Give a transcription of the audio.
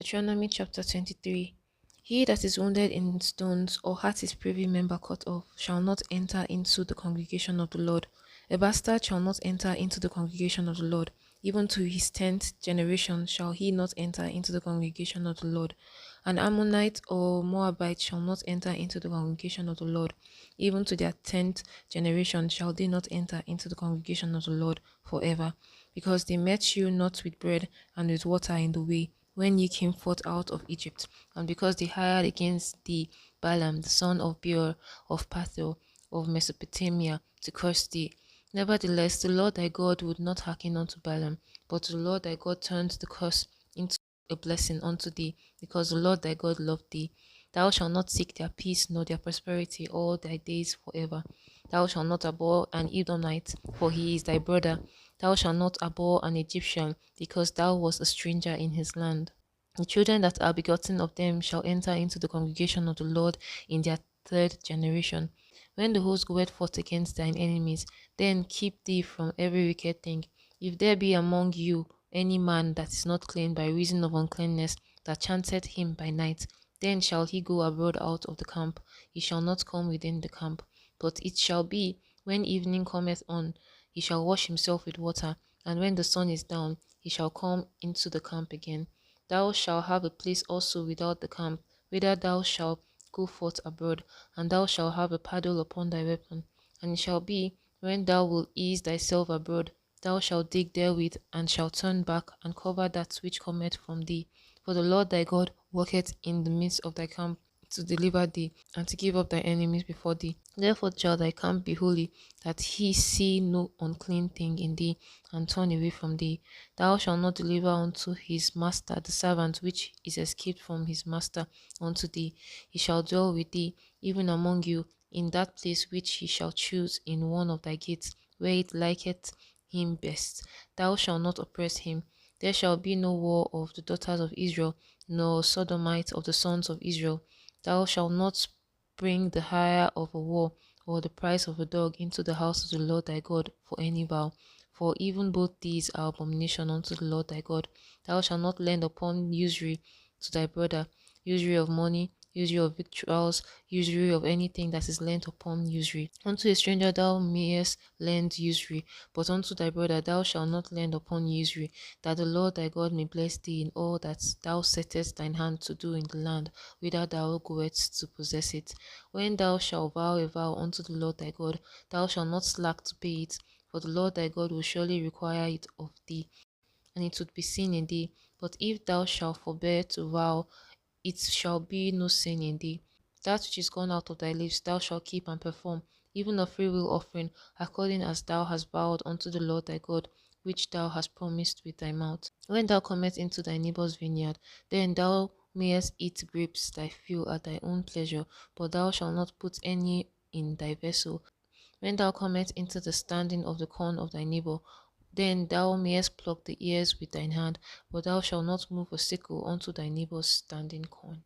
Deuteronomy chapter 23. He that is wounded in stones or hath his privy member cut off shall not enter into the congregation of the Lord. A bastard shall not enter into the congregation of the Lord. Even to his 10th generation shall he not enter into the congregation of the Lord. An Ammonite or Moabite shall not enter into the congregation of the Lord. Even to their 10th generation shall they not enter into the congregation of the Lord forever, because they met you not with bread and with water in the way, when ye came forth out of Egypt, and because they hired against thee Balaam the son of Beor of Pathor of Mesopotamia to curse thee. Nevertheless, the Lord thy God would not hearken unto Balaam, but the Lord thy God turned the curse into a blessing unto thee, because the Lord thy God loved thee. Thou shalt not seek their peace nor their prosperity all thy days forever. Thou shalt not abhor an Edomite, for he is thy brother. Thou shalt not abhor an Egyptian, because thou wast a stranger in his land. The children that are begotten of them shall enter into the congregation of the Lord in their 3rd generation. When the host goeth forth against thine enemies, then keep thee from every wicked thing. If there be among you any man that is not clean by reason of uncleanness, that chanteth him by night, then shall he go abroad out of the camp. He shall not come within the camp. But it shall be, when evening cometh on, he shall wash himself with water, and when the sun is down, he shall come into the camp again. Thou shalt have a place also without the camp, whither thou shalt go forth abroad, and thou shalt have a paddle upon thy weapon. And it shall be, when thou wilt ease thyself abroad, thou shalt dig therewith, and shalt turn back, and cover that which cometh from thee. For the Lord thy God walketh in the midst of thy camp, to deliver thee, and to give up thy enemies before thee. Therefore shall thy camp be holy, that he see no unclean thing in thee, and turn away from thee. Thou shalt not deliver unto his master the servant which is escaped from his master unto thee. He shall dwell with thee, even among you, in that place which he shall choose in one of thy gates, where it liketh him best. Thou shalt not oppress him. There shall be no war of the daughters of Israel, nor sodomite of the sons of Israel. Thou shalt not bring the hire of a war, or the price of a dog into the house of the Lord thy God for any vow. For even both these are abomination unto the Lord thy God. Thou shalt not lend upon usury to thy brother, usury of money, usury of victuals, usury of anything that is lent upon usury. Unto a stranger thou mayest lend usury, but unto thy brother thou shalt not lend upon usury, that the Lord thy God may bless thee in all that thou settest thine hand to do in the land, whither thou goest to possess it. When thou shalt vow a vow unto the Lord thy God, thou shalt not slack to pay it, for the Lord thy God will surely require it of thee, and it would be sin in thee. But if thou shalt forbear to vow, it shall be no sin in thee. That which is gone out of thy lips thou shalt keep and perform, even a freewill offering, according as thou hast vowed unto the Lord thy God, which thou hast promised with thy mouth. When thou comest into thy neighbour's vineyard, then thou mayest eat grapes thy fill at thy own pleasure, but thou shalt not put any in thy vessel. When thou comest into the standing of the corn of thy neighbour, then thou mayest pluck the ears with thine hand, but thou shalt not move a sickle unto thy neighbour's standing corn.